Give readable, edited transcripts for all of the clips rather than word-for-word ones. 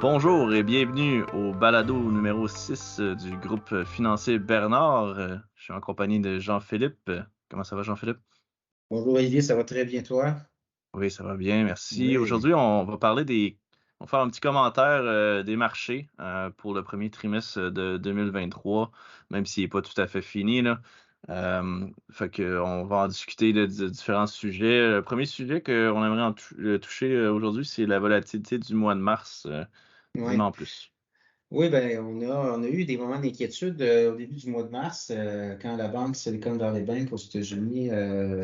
Bonjour et bienvenue au balado numéro 6 du groupe financier Bernard. Je suis en compagnie de Jean-Philippe. Comment ça va, Jean-Philippe? Bonjour Olivier, ça va très bien toi? Oui, ça va bien, merci. Oui. Aujourd'hui, on va faire un petit commentaire des marchés pour le premier trimestre de 2023, même s'il n'est pas tout à fait fini, là. Fait que on va en discuter de différents sujets. Le premier sujet qu'on aimerait toucher aujourd'hui, c'est la volatilité du mois de mars. Dis-moi Ouais. en plus. Oui, ben, on a eu des moments d'inquiétude au début du mois de mars quand la banque Silicon Valley Bank aux États-Unis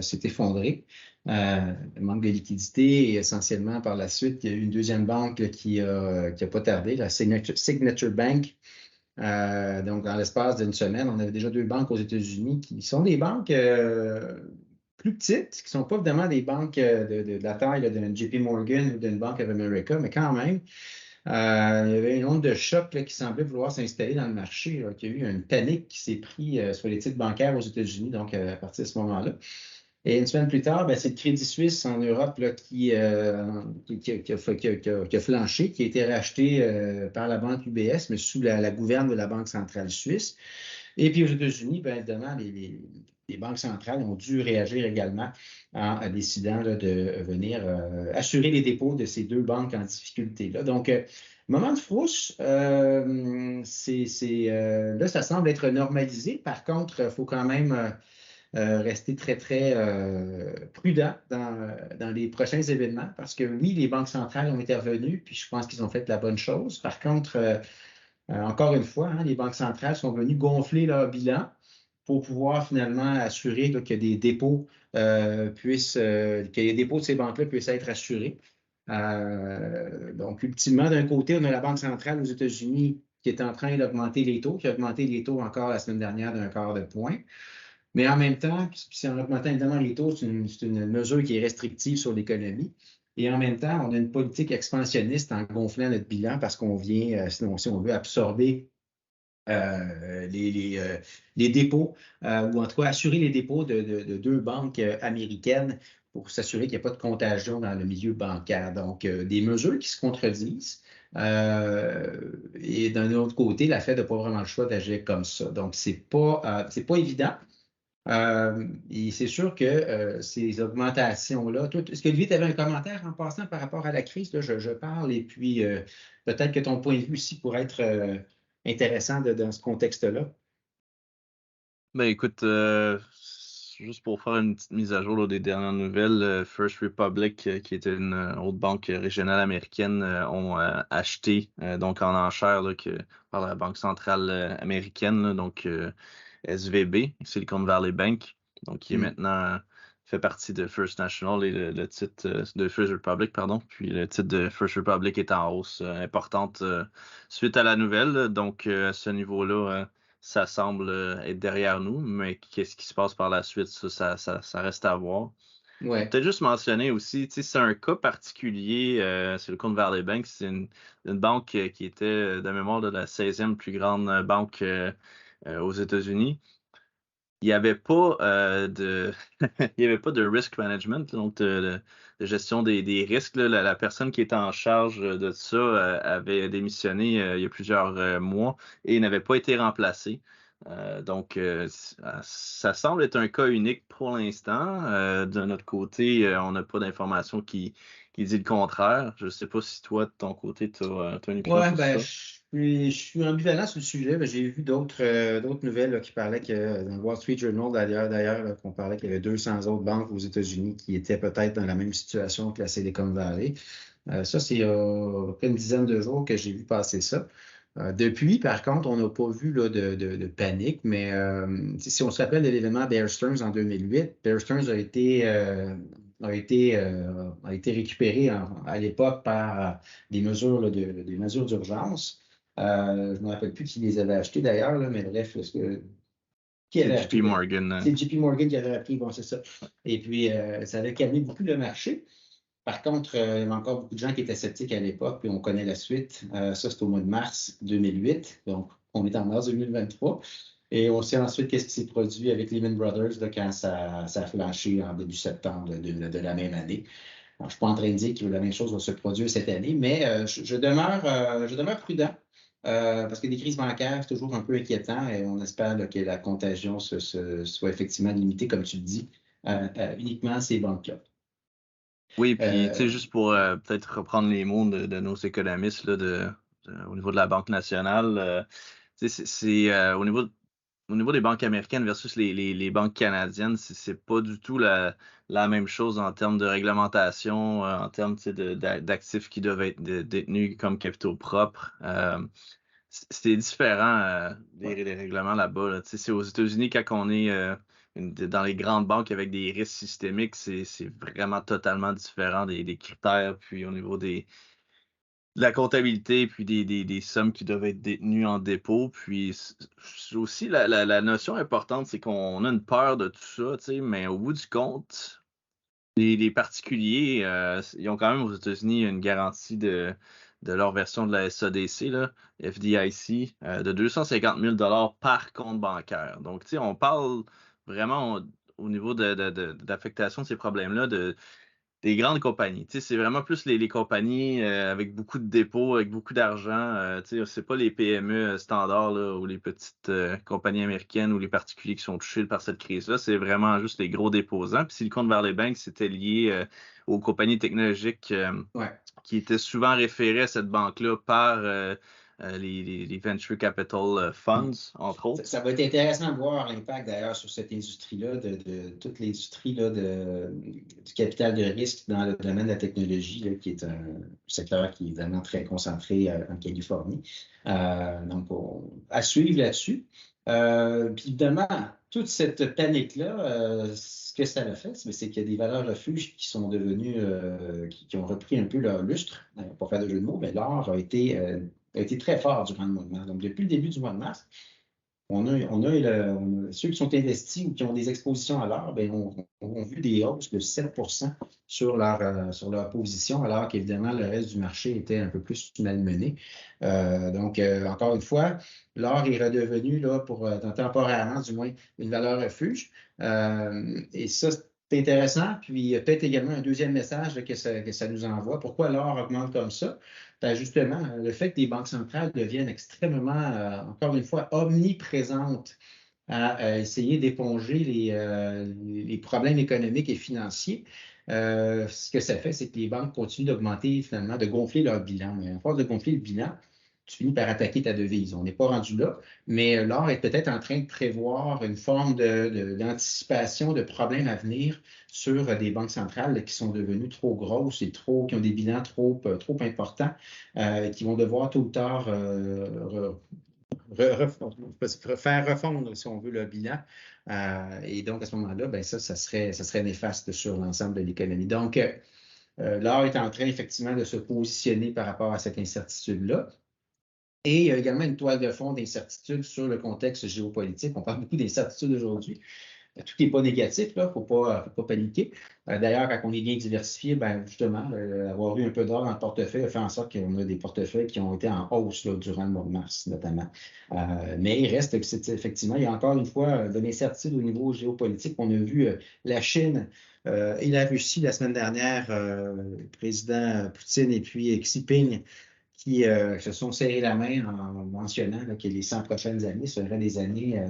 s'est effondrée. Manque de liquidité et essentiellement par la suite, il y a eu une deuxième banque là, qui a pas tardé, la Signature Bank. Donc, dans l'espace d'une semaine, on avait déjà deux banques aux États-Unis qui sont des banques plus petites, qui ne sont pas évidemment des banques de la taille là, d'une JP Morgan ou d'une Bank of America, mais quand même. Il y avait une onde de choc là, qui semblait vouloir s'installer dans le marché, là, qu'il y a eu une panique qui s'est prise sur les titres bancaires aux États-Unis, donc à partir de ce moment-là. Et une semaine plus tard, ben, c'est le Crédit Suisse en Europe là, qui a flanché, qui a été racheté par la banque UBS, mais sous la gouverne de la Banque centrale suisse. Et puis aux États-Unis, bien évidemment, les banques centrales ont dû réagir également en décidant là, de venir assurer les dépôts de ces deux banques en difficulté. Là. Donc, moment de frousse, là, ça semble être normalisé. Par contre, il faut quand même rester très, très prudent dans les prochains événements parce que oui, les banques centrales ont intervenu, puis je pense qu'ils ont fait la bonne chose. Par contre, encore une fois, hein, les banques centrales sont venues gonfler leur bilan pour pouvoir finalement assurer là, que des dépôts que les dépôts de ces banques-là puissent être assurés. Donc, ultimement, d'un côté, on a la Banque centrale aux États-Unis qui est en train d'augmenter les taux, qui a augmenté les taux encore la semaine dernière d'un quart de point. Mais en même temps, puis en augmentant évidemment les taux, c'est une mesure qui est restrictive sur l'économie. Et en même temps, on a une politique expansionniste en gonflant notre bilan parce qu'on vient, sinon, si on veut, absorber euh, les, les, euh, les dépôts, ou en tout cas assurer les dépôts de deux banques américaines pour s'assurer qu'il n'y a pas de contagion dans le milieu bancaire. Donc, des mesures qui se contredisent. Et d'un autre côté, la Fed n'a pas vraiment le choix d'agir comme ça. Donc, c'est pas évident. Et c'est sûr que ces augmentations-là, est-ce que Olivier, tu avais un commentaire en passant par rapport à la crise? Là, je parle et puis peut-être que ton point de vue aussi pourrait être intéressant dans ce contexte-là. Ben écoute, juste pour faire une petite mise à jour là, des dernières nouvelles, First Republic, qui était une autre banque régionale américaine, ont acheté donc en enchère là, par la Banque centrale américaine, là, donc SVB, Silicon Valley Bank, donc qui est Hmm. maintenant fait partie de First National et le titre de First Republic, pardon. Puis le titre de First Republic est en hausse importante suite à la nouvelle. Là. Donc à ce niveau-là. Ça semble être derrière nous, mais qu'est-ce qui se passe par la suite, ça reste à voir. Ouais. Peut-être juste mentionner aussi, tu sais, c'est un cas particulier, c'est le compte Valley Bank, c'est une banque qui était de mémoire de la 16e plus grande banque aux États-Unis. Il n'y avait pas il y avait pas de risk management, donc de gestion des risques. Là. La personne qui était en charge de ça avait démissionné il y a plusieurs mois et n'avait pas été remplacée. Donc, ça semble être un cas unique pour l'instant. De notre côté, on n'a pas d'informations qui dit le contraire. Je ne sais pas si toi, de ton côté, tu as une opinion Ouais, sur ben, ça. je suis ambivalent sur le sujet. Ben, j'ai vu d'autres nouvelles là, qui parlaient que dans le Wall Street Journal d'ailleurs, là, qu'on parlait qu'il y avait 200 autres banques aux États-Unis qui étaient peut-être dans la même situation que la Silicon Valley. Ça, c'est à peu près une dizaine de jours que j'ai vu passer ça. Depuis, par contre, on n'a pas vu là, de panique, mais si on se rappelle de l'événement Bear Stearns en 2008, Bear Stearns a été récupéré à l'époque par des mesures, là, des mesures d'urgence. Je ne me rappelle plus qui les avait achetées d'ailleurs, là, mais bref, qui C'est avait JP acheté? Morgan. C'est JP Morgan qui avait appris, bon, c'est ça. Et puis, ça avait calmé beaucoup le marché. Par contre, il y avait encore beaucoup de gens qui étaient sceptiques à l'époque, puis on connaît la suite. Ça, c'est au mois de mars 2008, donc on est en mars 2023. Et on sait ensuite qu'est-ce qui s'est produit avec Lehman Brothers là, quand ça a flanché en début septembre de la même année. je ne suis pas en train de dire que la même chose va se produire cette année, mais je demeure prudent. Parce que des crises bancaires, c'est toujours un peu inquiétant et on espère là, que la contagion soit effectivement limitée, comme tu le dis, uniquement à ces banques-là. Oui, puis tu sais, Euh, juste pour peut-être reprendre les mots de nos économistes là, au niveau de la Banque nationale, tu sais, au niveau des banques américaines versus les banques canadiennes, c'est pas du tout la même chose en termes de réglementation, en termes tu sais, d'actifs qui doivent être détenus comme capitaux propres. C'est différent les règlements là-bas. Là. Tu sais, c'est aux États-Unis quand on est dans les grandes banques avec des risques systémiques, c'est vraiment totalement différent des critères, puis au niveau de la comptabilité, puis des sommes qui doivent être détenues en dépôt. Puis aussi, la notion importante, c'est qu'on a une peur de tout ça, tu sais, mais au bout du compte, les particuliers, ils ont quand même aux États-Unis une garantie de leur version de la SADC, là, FDIC, de 250 000 par compte bancaire. Donc, tu sais, on parle vraiment au niveau d'affectation de ces problèmes-là des grandes compagnies. Tu sais, c'est vraiment plus les compagnies avec beaucoup de dépôts, avec beaucoup d'argent. Tu sais, c'est pas les PME standards là, ou les petites compagnies américaines ou les particuliers qui sont touchés par cette crise-là. C'est vraiment juste les gros déposants. Puis Silicon Valley Bank, c'était lié aux compagnies technologiques ouais. qui étaient souvent référées à cette banque-là par les Venture Capital Funds, entre autres. Ça va être intéressant de voir l'impact d'ailleurs sur cette industrie-là, de toute l'industrie là, du capital de risque dans le domaine de la technologie, là, qui est un secteur qui est vraiment très concentré en Californie. Donc, à suivre là-dessus. Puis évidemment, toute cette panique-là, ce que ça a fait, c'est qu'il y a des valeurs refuges qui sont devenues, qui ont repris un peu leur lustre, pour faire de jeu de mots, mais l'or a été très fort durant le mois de mars. Donc, depuis le début du mois de mars, ceux qui sont investis ou qui ont des expositions à l'or, ben, ont vu des hausses de 7 sur leur position, alors qu'évidemment, le reste du marché était un peu plus malmené. Donc, encore une fois, l'or est redevenu, là, temporairement du moins, une valeur refuge. Et ça, c'est intéressant. Puis, peut-être également un deuxième message là, que ça nous envoie. Pourquoi l'or augmente comme ça? Ben justement, le fait que les banques centrales deviennent extrêmement, encore une fois, omniprésentes à essayer d'éponger les problèmes économiques et financiers, ce que ça fait, c'est que les banques continuent d'augmenter, finalement, de gonfler leur bilan. Et à force de gonfler le bilan, tu finis par attaquer ta devise. On n'est pas rendu là, mais l'or est peut-être en train de prévoir une forme d'anticipation de problèmes à venir sur des banques centrales là, qui sont devenues trop grosses et qui ont des bilans trop importants, qui vont devoir tôt ou tard faire refondre, si on veut, le bilan. Et donc, à ce moment-là, ben ça serait néfaste sur l'ensemble de l'économie. Donc, l'or est en train, effectivement, de se positionner par rapport à cette incertitude-là. Et il y a également une toile de fond d'incertitude sur le contexte géopolitique. On parle beaucoup d'incertitude aujourd'hui. Tout n'est pas négatif, il ne faut pas paniquer. D'ailleurs, quand on est bien diversifié, ben justement, avoir eu un peu d'or dans le portefeuille a fait en sorte qu'on a des portefeuilles qui ont été en hausse là, durant le mois de mars, notamment. Mais il reste que effectivement, il y a encore une fois de l'incertitude au niveau géopolitique. On a vu la Chine et la Russie la semaine dernière, le président Poutine et puis Xi Jinping, qui se sont serrés la main en mentionnant là, que les 100 prochaines années seraient des années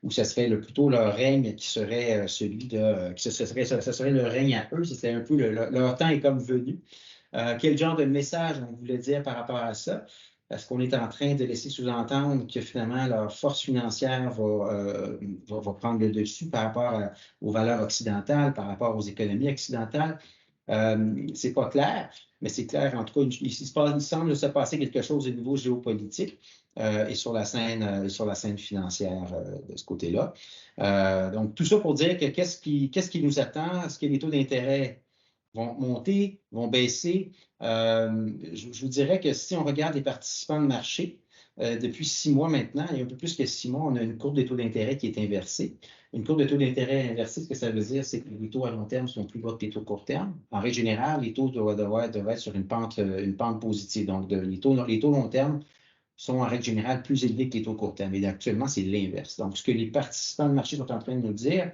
où ce serait plutôt leur règne qui serait celui de. Ce serait le règne à eux, c'était un peu leur temps est comme venu. Quel genre de message on voulait dire par rapport à ça? Est-ce qu'on est en train de laisser sous-entendre que finalement leur force financière va prendre le dessus par rapport aux valeurs occidentales, par rapport aux économies occidentales? C'est pas clair, mais c'est clair, en tout cas, il semble se passer quelque chose au niveau géopolitique et sur la scène financière de ce côté-là. Donc, tout ça pour dire que qu'est-ce qui nous attend? Est-ce que les taux d'intérêt vont monter, vont baisser? Je vous dirais que si on regarde les participants de marché, depuis 6 mois maintenant, et un peu plus que 6 mois, on a une courbe des taux d'intérêt qui est inversée. Une courbe de taux d'intérêt inversée, ce que ça veut dire, c'est que les taux à long terme sont plus bas que les taux court terme. En règle générale, les taux doivent être sur une pente positive. Donc, les taux long terme sont en règle générale plus élevés que les taux court terme. Et actuellement, c'est l'inverse. Donc, ce que les participants de marché sont en train de nous dire,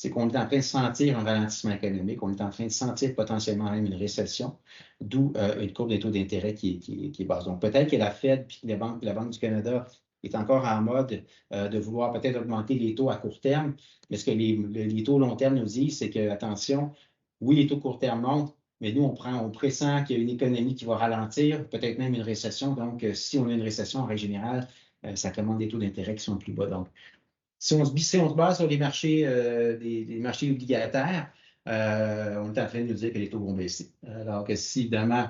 c'est qu'on est en train de sentir un ralentissement économique, on est en train de sentir potentiellement même une récession, d'où une courbe des taux d'intérêt qui est basse. Donc, peut-être que la Fed puis la Banque du Canada est encore en mode de vouloir peut-être augmenter les taux à court terme, mais ce que les taux long terme nous disent, c'est que, attention, oui, les taux court terme montent, mais nous, on pressent qu'il y a une économie qui va ralentir, peut-être même une récession. Donc, si on a une récession, en règle générale, ça commande des taux d'intérêt qui sont plus bas. Donc, si on se base sur les marchés, des marchés obligataires, on est en train de nous dire que les taux vont baisser. Alors que si, évidemment,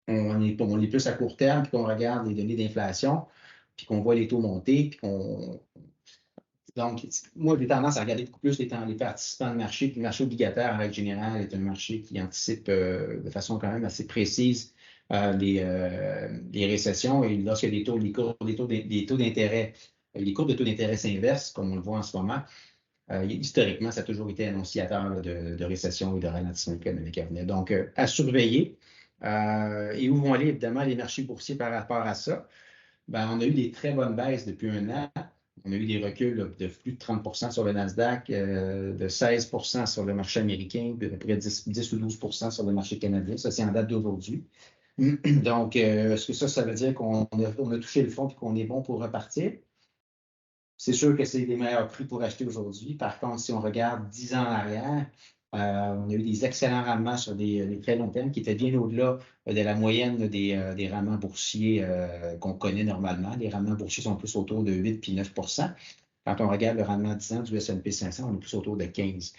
on est plus à court terme, puis qu'on regarde les données d'inflation, puis qu'on voit les taux monter, puis qu'on... Donc, moi, j'ai tendance à regarder beaucoup plus les participants de marché. Puis le marché obligataire, en règle générale, est un marché qui anticipe de façon quand même assez précise les récessions. Et lorsque les taux d'intérêt, les courbes de taux d'intérêt s'inversent, comme on le voit en ce moment, historiquement, ça a toujours été annonciateur de récession et de ralentissement économique à venir. Donc, à surveiller. Et où vont aller, évidemment, les marchés boursiers par rapport à ça? Ben, on a eu des très bonnes baisses depuis un an. On a eu des reculs là, de plus de 30 sur le Nasdaq, de 16 sur le marché américain, de près de 10 ou 12 sur le marché canadien. Ça, c'est en date d'aujourd'hui. Donc, est-ce que ça veut dire qu'on a touché le fond et qu'on est bon pour repartir? C'est sûr que c'est les meilleurs prix pour acheter aujourd'hui. Par contre, si on regarde 10 ans en arrière, on a eu des excellents rendements sur des très longs termes qui étaient bien au-delà de la moyenne des rendements boursiers qu'on connaît normalement. Les rendements boursiers sont plus autour de 8 puis 9 Quand on regarde le rendement 10 ans du S&P 500, on est plus autour de 15.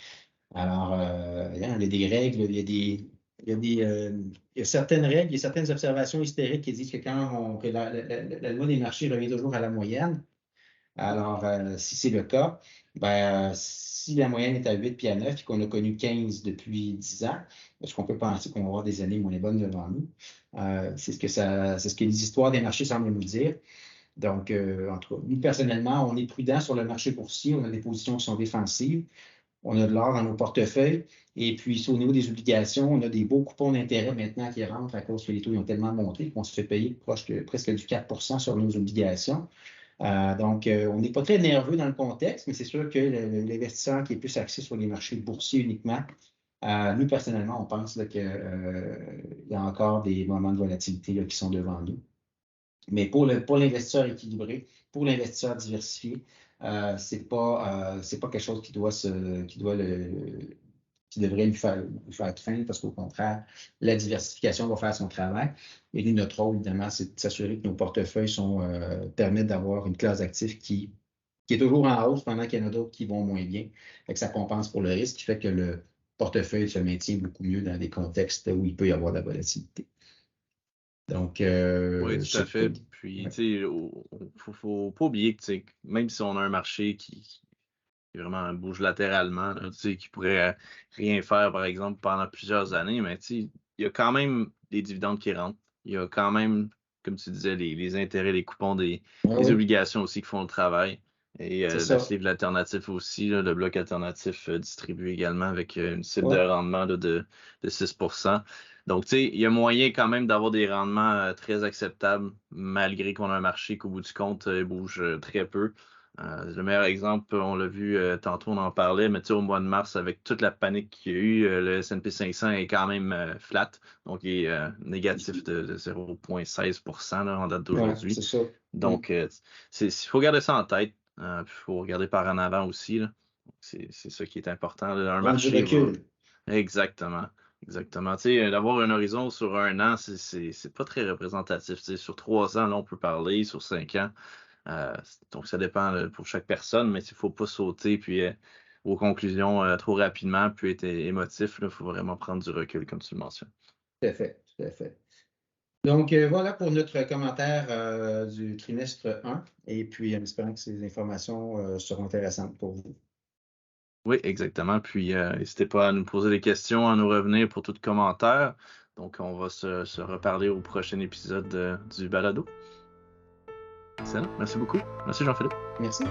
Alors, il y a des règles, il y a certaines règles, il y a certaines observations hystériques qui disent que que la loi des marchés revient toujours à la moyenne. Alors, si c'est le cas, ben, si la moyenne est à 8 puis à 9 et qu'on a connu 15 depuis 10 ans, est-ce qu'on peut penser qu'on va avoir des années moins bonnes devant nous? C'est ce que les histoires des marchés semblent nous dire. Donc, en tout cas, nous, personnellement, on est prudent sur le marché boursier. On a des positions qui sont défensives. On a de l'or dans nos portefeuilles. Et puis, au niveau des obligations, on a des beaux coupons d'intérêt maintenant qui rentrent à cause que les taux ont tellement monté qu'on se fait payer presque du 4 sur nos obligations. Donc, on n'est pas très nerveux dans le contexte, mais c'est sûr que l'investisseur qui est plus axé sur les marchés boursiers uniquement, nous, personnellement, on pense qu'il y a encore des moments de volatilité là, qui sont devant nous. Mais pour l'investisseur équilibré, pour l'investisseur diversifié, c'est pas quelque chose qui devrait lui faire de faim, parce qu'au contraire, la diversification va faire son travail. Et nous, notre rôle, évidemment, c'est de s'assurer que nos portefeuilles permettent d'avoir une classe d'actifs qui est toujours en hausse pendant qu'il y en a d'autres qui vont moins bien. Fait que ça compense pour le risque, qui fait que le portefeuille se maintient beaucoup mieux dans des contextes où il peut y avoir de la volatilité. Donc, oui, tout à fait. Puis, tu sais, faut pas oublier que même si on a un marché qui vraiment bouge latéralement, là, qui pourrait rien faire, par exemple, pendant plusieurs années, mais il y a quand même des dividendes qui rentrent. Il y a quand même, comme tu disais, les intérêts, les coupons des obligations aussi qui font le travail. Et la sleeve alternatif aussi, là, le bloc alternatif distribué également avec une cible de rendement là, de 6 Donc, tu sais, il y a moyen quand même d'avoir des rendements très acceptables, malgré qu'on a un marché qu'au bout du compte, il bouge très peu. Le meilleur exemple, on l'a vu tantôt, on en parlait, mais au mois de mars, avec toute la panique qu'il y a eu, le S&P 500 est quand même flat, donc il est négatif de 0,16 là, en date d'aujourd'hui. C'est ça. Donc, il faut garder ça en tête. Il faut regarder par en avant aussi. C'est ça qui est important. Là. Un marché Exactement. Exactement. D'avoir un horizon sur un an, c'est pas très représentatif. Sur 3 ans, là, on peut parler, sur 5 ans. Donc, ça dépend pour chaque personne, mais il ne faut pas sauter puis aux conclusions trop rapidement, puis être émotif. Il faut vraiment prendre du recul, comme tu le mentionnes. Tout à fait, tout à fait. Donc, voilà pour notre commentaire du trimestre 1. Et puis, en espérant que ces informations seront intéressantes pour vous. Oui, exactement. Puis, n'hésitez pas à nous poser des questions, à nous revenir pour tout commentaire. Donc, on va se reparler au prochain épisode du balado. Excellent. Merci beaucoup. Merci, Jean-Philippe. Merci.